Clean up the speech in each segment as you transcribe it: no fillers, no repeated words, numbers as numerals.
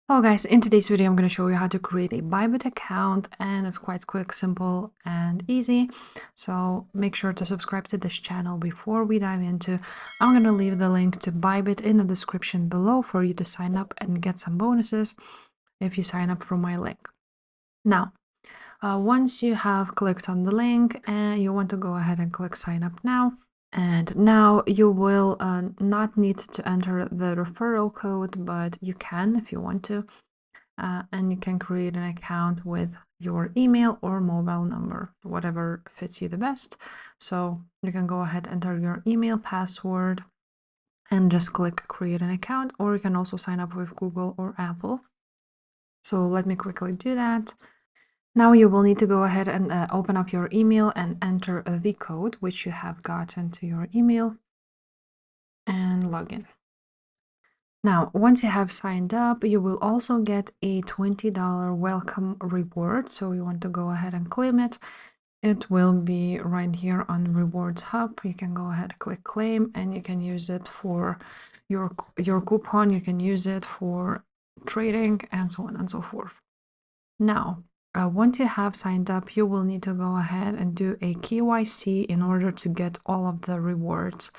Hello guys, in today's video I'm going to show you how to create a ByBit account, and it's quite quick, simple and easy. So make sure to subscribe to this channel before we dive into. I'm going to leave the link to ByBit in the description below for you to sign up and get some bonuses if you sign up from my link. Now, once you have clicked on the link and you want to go ahead and click sign up now. And now you will not need to enter the referral code, but you can if you want to. And you can create an account with your email or mobile number, whatever fits you the best. So you can go ahead, enter your email password, and just click create an account, or you can also sign up with Google or Apple. So let me quickly do that. Now you will need to go ahead and open up your email and enter the code which you have gotten to your email and log in. Now, once you have signed up, you will also get a $20 welcome reward. So you want to go ahead and claim it. It will be right here on Rewards Hub. You can go ahead, click claim, and you can use it for your coupon. You can use it for trading and so on and so forth. Now, once you have signed up, you will need to go ahead and do a KYC in order to get all of the rewards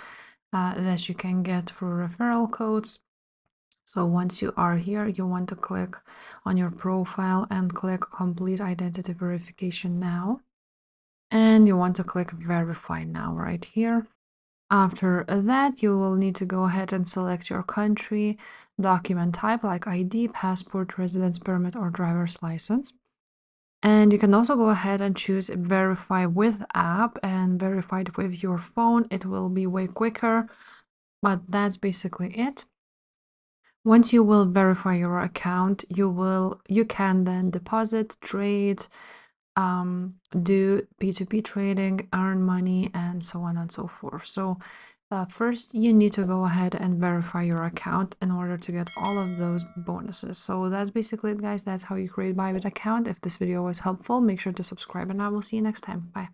that you can get through referral codes. So once you are here, you want to click on your profile and click complete identity verification now. And you want to click verify now right here. After that, you will need to go ahead and select your country, document type like ID, passport, residence permit, or driver's license. And you can also go ahead and choose verify with app and verify it with your phone. It will be way quicker, but that's basically it. Once you will verify your account, you can then deposit, trade, do P2P trading, earn money, and so on and so forth. So first you need to go ahead and verify your account in order to get all of those bonuses. So that's basically it, guys. That's how you create ByBit account. If this video was helpful, make sure to subscribe, and I will see you next time. Bye.